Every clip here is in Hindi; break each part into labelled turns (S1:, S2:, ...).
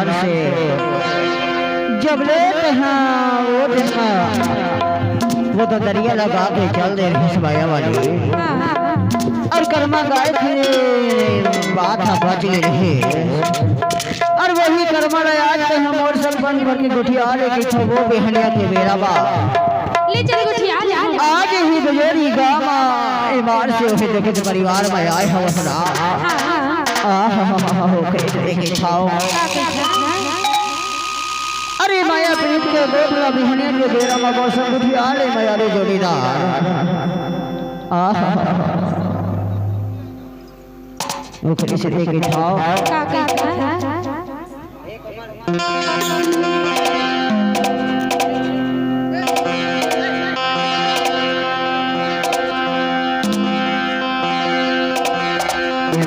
S1: परिवार से जब लेते हैं वो दिन वो तो दरिया लगा के चल दे रही सबाया वाली और कर्मा गाय थे बात बच रहे और वही कर्मा आज के हम और सरपंच भर के गुठिया लेके तो वो बेहनिया के बेरा बा
S2: ले चल गुठिया
S1: आज ही बजोरी गाँव इमार से उसे देखे तो परिवार में आए हो सुना देखे खाओ अरे माया प्रीत के बोतला बिहनिया के बेरा में मौसम गुठिया ले माया रे जोड़ीदार मुखरी से देखे खाओ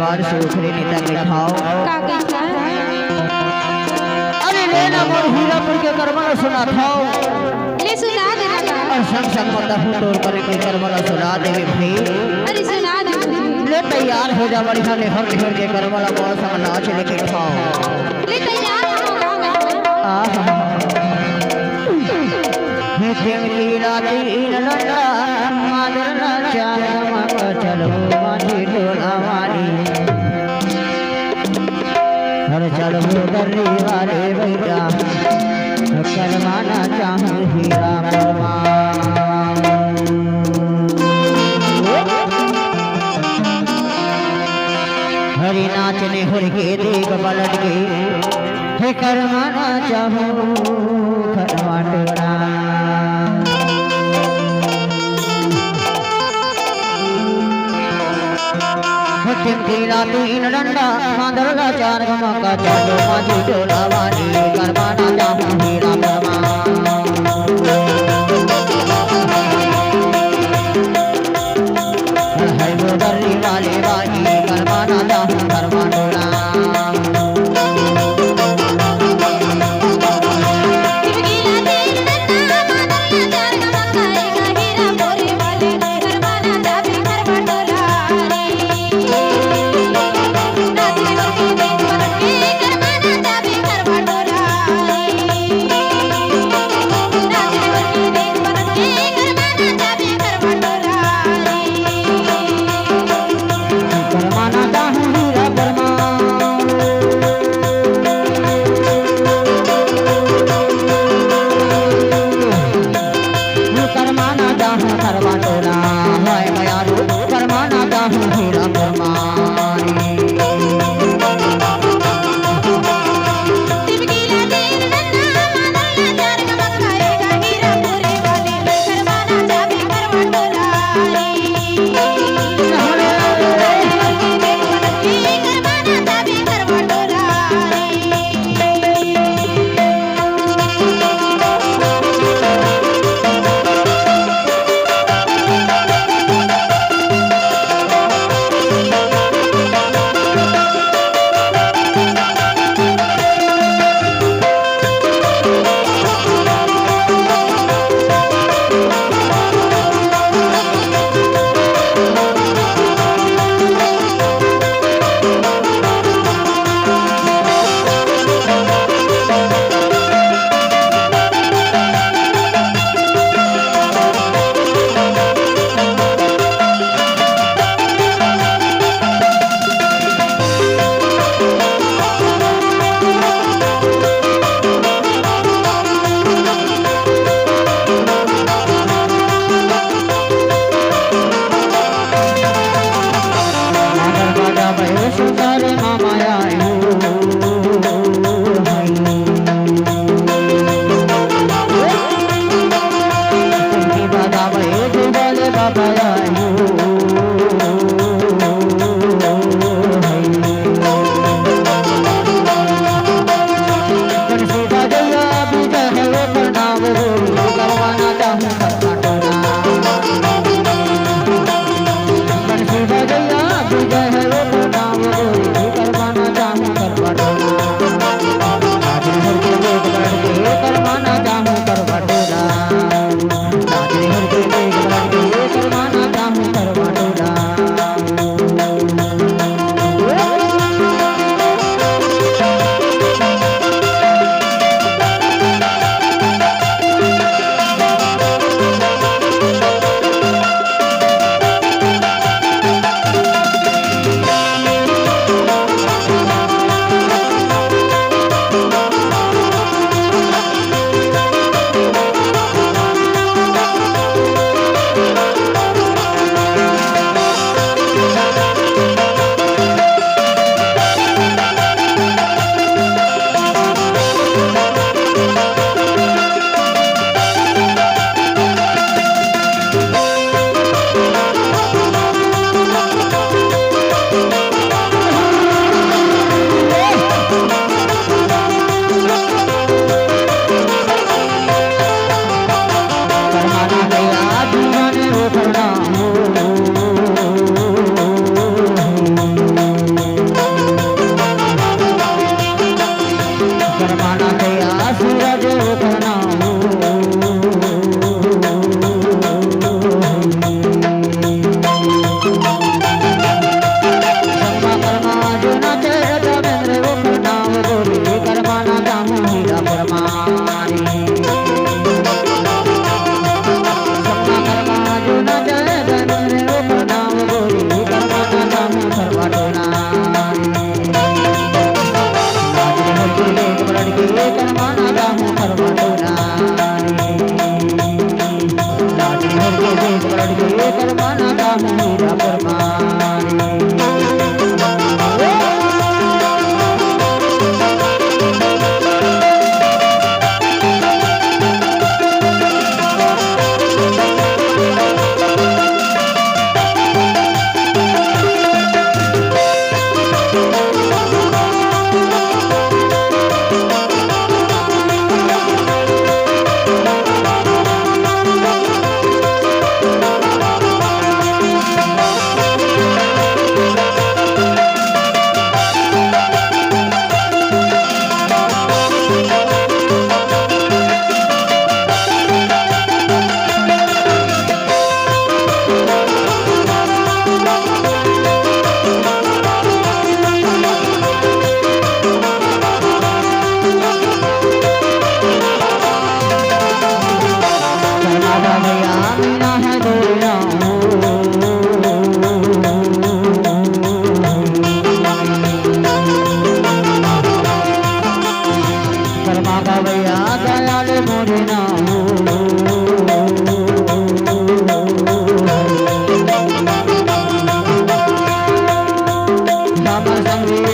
S1: बार से उखरे नेता के खाओ अरे लेना मोर हीरापुर के करमला सुना खाओ
S2: ले सुना दे
S1: और संग संग मत तोड़ कर के करमला सुना देवे भाई
S2: अरे सुना दे
S1: ले तैयार हो जा बढ़िया ले हर के करमला बहुत सा नाच लेके खाओ
S2: ले तैयार हो गाँव
S1: हे प्रेमी राती लड़ा मादर ना चाह चलो माजी डोला वाली हर चलो दर्री वाले भैया करवाना चाहूँ हीरा परमा हरी नाचने हर के देख पलट के हे करवाना चाहूँ करवा टोरा तीन डंडा मांदरला चार गमका चलो माजी डोला वाली करवाना चाहूँ हीरा परमा है वो दर्री वाले वाली करवाना चाहूँ करवा डोला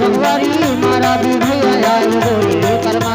S1: संगवारी मारा भी भैया आए गोरी कर्मा